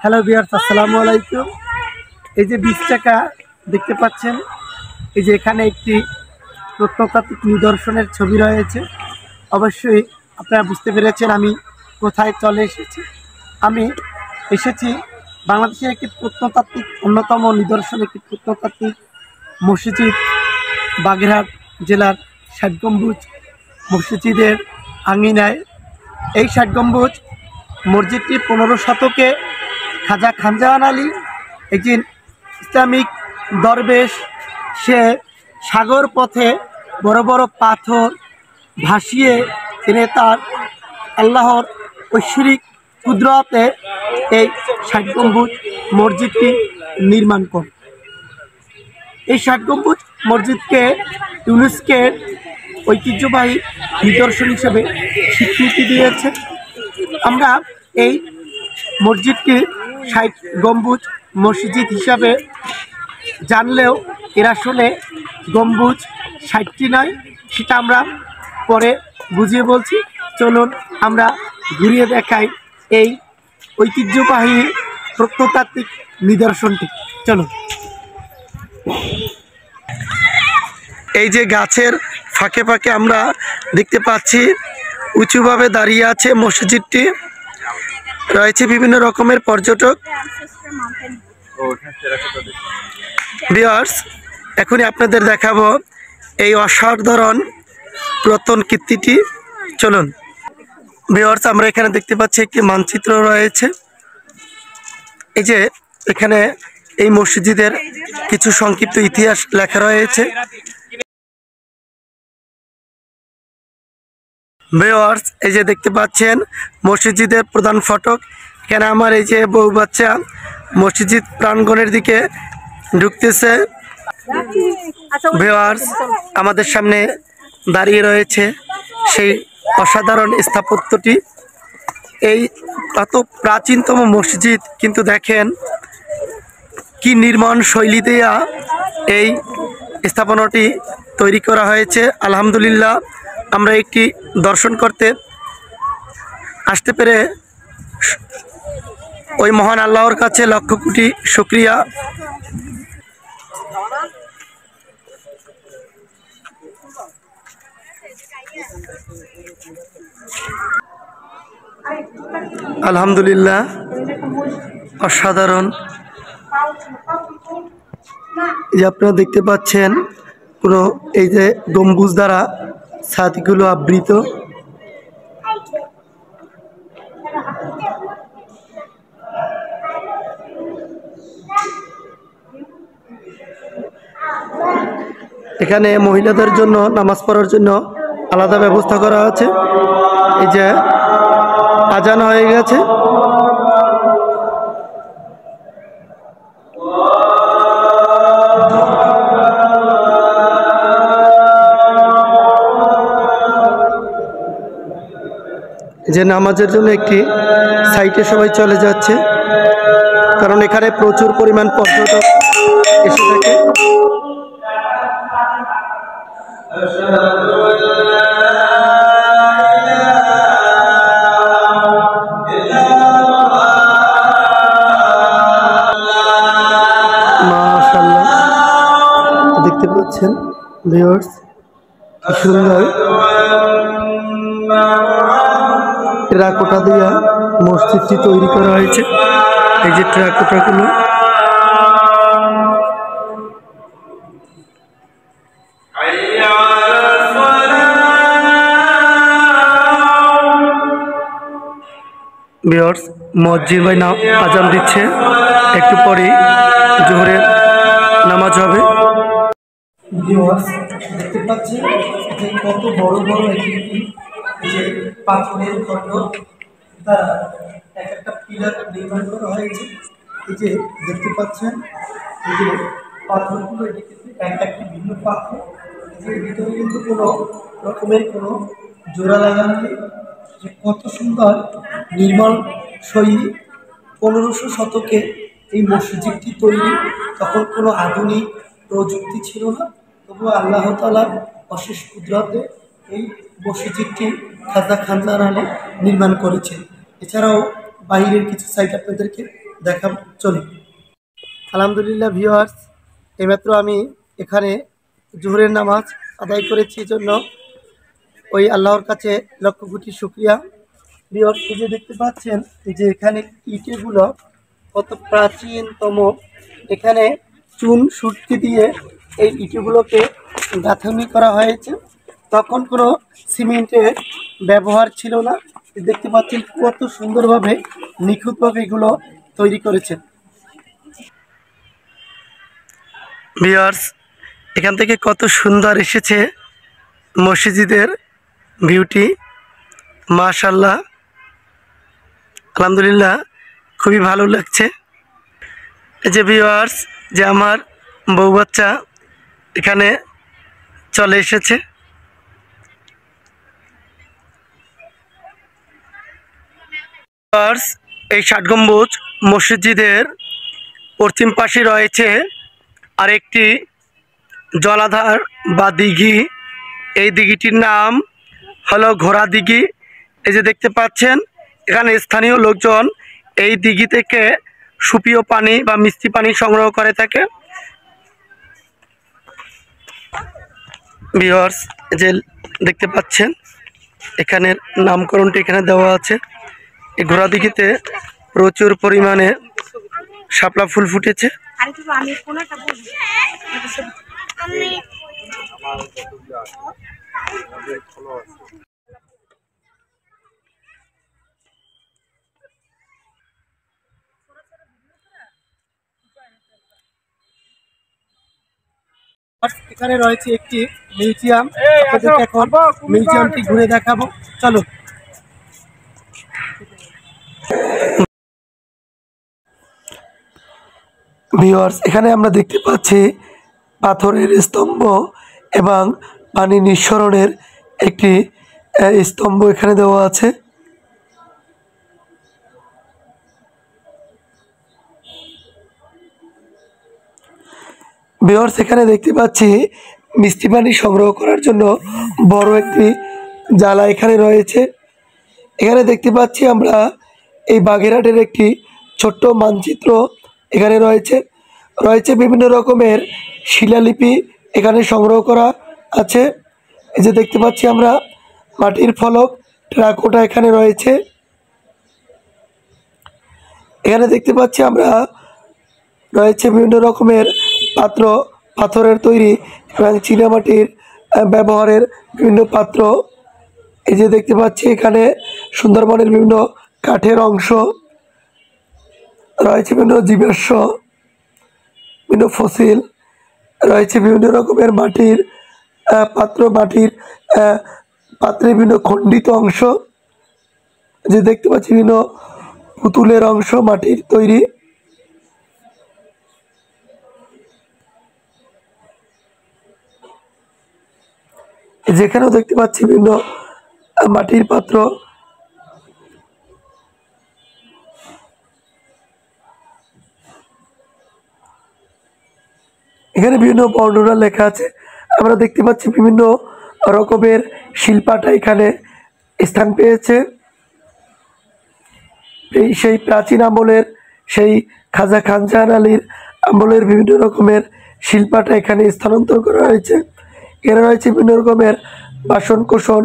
Hello viewers, আসসালামু আলাইকুম। এই যে 20 টাকা দেখতে পাচ্ছেন, এই যে এখানে একটি প্রত্নতাত্ত্বিক নিদর্শনের ছবি রয়েছে। অবশ্যই আপনারা বুঝতে পেরেছেন আমি কোথায় চলে এসেছি। আমি এসেছি বাংলাদেশের একটি প্রত্নতাত্ত্বিক অন্যতম নিদর্শন, একটি প্রত্নতাত্ত্বিক মসজিদ, বাগেরহাট জেলার ৬০ গম্বুজ মসজিদের আঙিনায়। এই ৬০ গম্বুজ মসজিদটি ১৫ শতকে খাজা খানজাহান আলী, একজন ইসলামিক দরবেশ, সে সাগর পথে বড় বড় পাথর ভাসিয়ে তিনি তার আল্লাহর ঐশ্বরিক কুদরতে এই ৬০ গম্বুজ মসজিদটি নির্মাণ করেন। এই ৬০ গম্বুজ মসজিদকে ইউনেস্কোর ঐতিহ্যবাহী নিদর্শন হিসেবে স্বীকৃতি দিয়েছে। আমরা এই মসজিদটি ৬০ গম্বুজ মসজিদ হিসাবে জানলেও এর আসলে গম্বুজ ৬০টি নয়, সেটা আমরা পরে বুঝিয়ে বলছি। চলুন আমরা ঘুরিয়ে দেখাই এই ঐতিহ্যবাহী প্রত্নতাত্ত্বিক নিদর্শনটি। চলুন। এই যে গাছের ফাঁকে ফাঁকে আমরা দেখতে পাচ্ছি উঁচুভাবে দাঁড়িয়ে আছে মসজিদটি, রয়েছে বিভিন্ন রকমের পর্যটক। ভিউয়ার্স, এখনই আপনাদের দেখাবো এই অসাধারণ পুরাতন কীর্তিটি। চলুন ভিউয়ার্স, আমরা এখানে দেখতে পাচ্ছি একটি মানচিত্র রয়েছে। এই যে এখানে এই মসজিদের কিছু সংক্ষিপ্ত ইতিহাস লেখা রয়েছে। ভিউয়ার্স, এই যে দেখতে পাচ্ছেন মসজিদের প্রধান ফটক। এখানে আমার এই যে বউ বাচ্চা মসজিদ প্রাঙ্গণের দিকে ঢুকতেছে। ভিউয়ার্স, আমাদের সামনে দাঁড়িয়ে রয়েছে সেই অসাধারণ স্থাপত্যটি। এই এত প্রাচীনতম মসজিদ, কিন্তু দেখেন কি নির্মাণ শৈলী দেয়া এই স্থাপনাটি তৈরি করা হয়েছে। আলহামদুলিল্লাহ, আমরা একটি দর্শন করতে আসতে পেরে ওই মহান আল্লাহর কাছে লক্ষ কোটি শুকরিয়া। আলহামদুলিল্লাহ, অসাধারণ। এই যে আপনারা দেখতে পাচ্ছেন পুরো এই যে গম্বুজ দ্বারা ছাদগুলো আবৃত। এখানে মহিলাদের জন্য নামাজ পড়ার জন্য আলাদা ব্যবস্থা করা আছে। এই যে আজান হয়ে গেছে। যে নামাজের জন্য একটি সাইটে সবাই চলে যাচ্ছে, কারণ এখানে প্রচুর পরিমাণ পর্যটক এসে থাকে। মাশাআল্লাহ, দেখতে পাচ্ছেন ভিউয়ার্স কি সুন্দর টেরাকোটা দিয়া মসজিদটি তৈরি করা হয়েছে। এই যে টেরাকোটাগুলো, ভিউয়ার্স মসজিদ ভাই আজান দিচ্ছে, একটু পরেই জোহরের নামাজ হবে। ভিউয়ার্স, দেখতে পাচ্ছেন যে কত বড় বড় একটি যে পাথরের খণ্ড দ্বারা এক একটা পিলার নির্মাণ করা হয়েছে। এই যে দেখতে পাচ্ছেন এই যে পাথরগুলো, এক একটি ভিন্ন পাথর। এর ভিতরে কিন্তু কোনো রকমের কোনো জোড়া লাগানো নেই। যে কত সুন্দর নির্মাণ শৈলী। ১৫০০ শতকে এই মসজিদটি তৈরি। তখন কোনো আধুনিক প্রযুক্তি ছিল না, তবুও আল্লাহ তাআলার অশেষ কুদরতে এই মসজিদটি খাজা খানজাহান আলী নির্মাণ করেছেন। এছাড়াও বাইরের কিছু সাইট আপনাদেরকে দেখা চলুন। আলহামদুলিল্লাহ ভিউয়ার্স, এইমাত্র আমি এখানে জোহরের নামাজ আদায় করেছি, জন্য ওই আল্লাহর কাছে লক্ষ কোটি শুকরিয়া। ভিউয়ার্স, এই যে দেখতে পাচ্ছেন যে এখানে ইটেগুলো কত প্রাচীনতম, এখানে চুন সুটকি দিয়ে এই ইটগুলোকে গাঁথনি করা হয়েছে। তখন কোনো সিমেন্টের ব্যবহার ছিল না। দেখতে পাচ্ছেন কত সুন্দরভাবে নিখুঁতভাবে এগুলো তৈরি করেছেন। ভিউয়ার্স, এখান থেকে কত সুন্দর এসেছে মসজিদের বিউটি, মাশাআল্লাহ, আলহামদুলিল্লাহ, খুবই ভালো লাগছে। এই যে ভিউয়ার্স, যে আমার বউ বাচ্চা এখানে চলে এসেছে। ভিউয়ার্স, এই ৬০ গম্বুজ মসজিদের পশ্চিম পাশে রয়েছে আরেকটি জলাধার বা দিঘি। এই দিঘিটির নাম হলো ঘোড়া দিঘি। এই যে দেখতে পাচ্ছেন, এখানে স্থানীয় লোকজন এই দিঘি থেকে সুপেয় পানি বা মিষ্টি পানি সংগ্রহ করে থাকে। ভিউয়ার্স, যে দেখতে পাচ্ছেন এখানের নামকরণটি এখানে দেওয়া আছে। এই ঘোড়া দিঘিতে প্রচুর পরিমাণে শাপলা ফুল ফুটেছে। এখানে রয়েছে একটি মিউজিয়াম, আপনাদেরকে এখন মিউজিয়ামটি ঘুরে দেখাবো, চলো। ভিউয়ার্স, এখানে আমরা দেখতে পাচ্ছি পাথরের স্তম্ভ এবং পানি নিঃসরণের একটি স্তম্ভ এখানে দেওয়া আছে। ভিউয়ার্স, এখানে দেখতে পাচ্ছি মিষ্টি পানি সংগ্রহ করার জন্য বড় একটি জালা এখানে রয়েছে। এখানে দেখতে পাচ্ছি আমরা এই বাগেরহাটের একটি ছোট্ট মানচিত্র এখানে রয়েছে বিভিন্ন রকমের শিলালিপি এখানে সংগ্রহ করা আছে। এই যে দেখতে পাচ্ছি আমরা মাটির ফলক, টেরাকোটা এখানে রয়েছে। এখানে দেখতে পাচ্ছি আমরা রয়েছে বিভিন্ন রকমের পাত্র, পাথরের তৈরি এবং চীনামাটির ব্যবহারের বিভিন্ন পাত্র। এই যে দেখতে পাচ্ছি এখানে সুন্দরবনের বিভিন্ন কাঠের অংশ রয়েছে, বিভিন্ন জীবাশ্ম, বিভিন্ন ফসিল রয়েছে, বিভিন্ন রকমের মাটির পাত্র, মাটির পাত্রে বিভিন্ন খণ্ডিত অংশ। যে দেখতে পাচ্ছি বিভিন্ন পুতুলের অংশ মাটির তৈরি। যেখানেও দেখতে পাচ্ছি বিভিন্ন মাটির পাত্র। এখানে বিভিন্ন বর্ণনা লেখা আছে। আমরা দেখতে পাচ্ছি বিভিন্ন রকমের শিল্পাটা এখানে স্থান পেয়েছে। সেই প্রাচীন আমলের, সেই খাজা খানজাহান আলীর আমলের বিভিন্ন রকমের শিল্পাটা এখানে স্থানান্তর করা হয়েছে। এরা রয়েছে বিভিন্ন রকমের বাসন কোসন,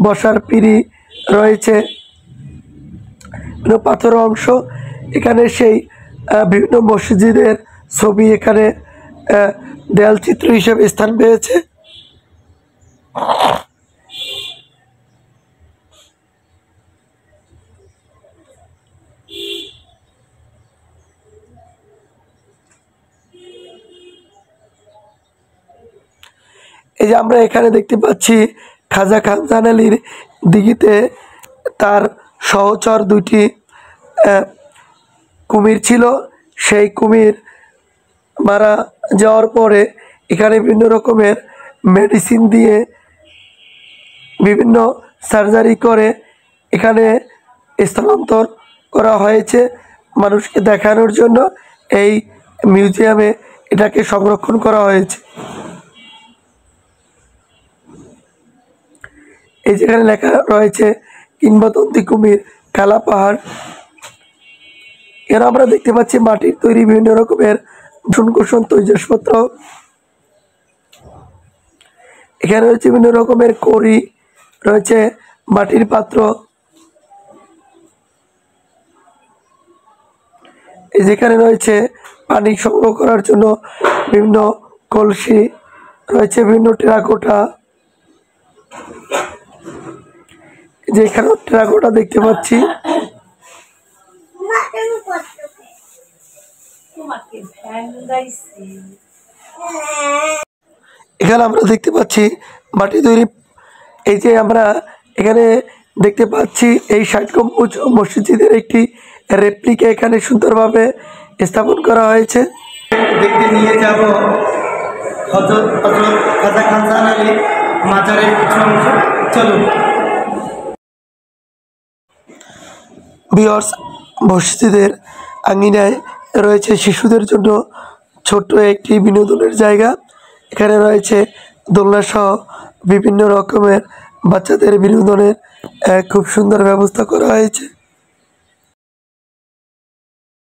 বসার পিঁড়ি রয়েছে, বিভিন্ন পাথর অংশ। এখানে সেই বিভিন্ন মসজিদের ছবি এখানে দেয়াল চিত্র হিসেবে স্থান পেয়েছে। এই যে আমরা এখানে দেখতে পাচ্ছি খাজা খানজাহান আলীর দিঘিতে তার সহচর দুইটি কুমির ছিল। সেই কুমির মারা যাওয়ার পরে এখানে বিভিন্ন রকমের মেডিসিন দিয়ে বিভিন্ন সার্জারি করে এখানে স্থানান্তর করা হয়েছে মানুষকে দেখানোর জন্য। এই মিউজিয়ামে এটাকে সংরক্ষণ করা হয়েছে। এই যেখানে লেখা রয়েছে কিংবদন্তি কুমির কালা পাহাড়। এখানে আমরা দেখতে পাচ্ছি মাটির তৈরি বিভিন্ন রকমের কুশন তৈজসপত্র। এখানে রয়েছে বিভিন্ন রকমের কড়ি, রয়েছে মাটির পাত্র, যেখানে রয়েছে পানি সংগ্রহ করার জন্য বিভিন্ন কলসি, রয়েছে বিভিন্ন টেরাকোটা, যেখানে টেরাকোটা দেখতে পাচ্ছি। এখানে আমরা দেখতে পাচ্ছি মাটি তৈরি। এই যে আমরা এখানে দেখতে পাচ্ছি এই 60 গম্বুজ মসজিদের একটি রেপ্লিকা এখানে সুন্দরভাবে স্থাপন করা হয়েছে। দেখতে নিয়ে যাব হযরত খাজা খানজাহান আলী মাজারের কিছু অংশ। চলুন ভিউয়ার্স, মসজিদের আঙিনায় রয়েছে শিশুদের জন্য ছোট্ট একটি বিনোদনের জায়গা। এখানে রয়েছে দোলনা সহ বিভিন্ন রকমের বাচ্চাদের বিনোদনের খুব সুন্দর ব্যবস্থা করা হয়েছে।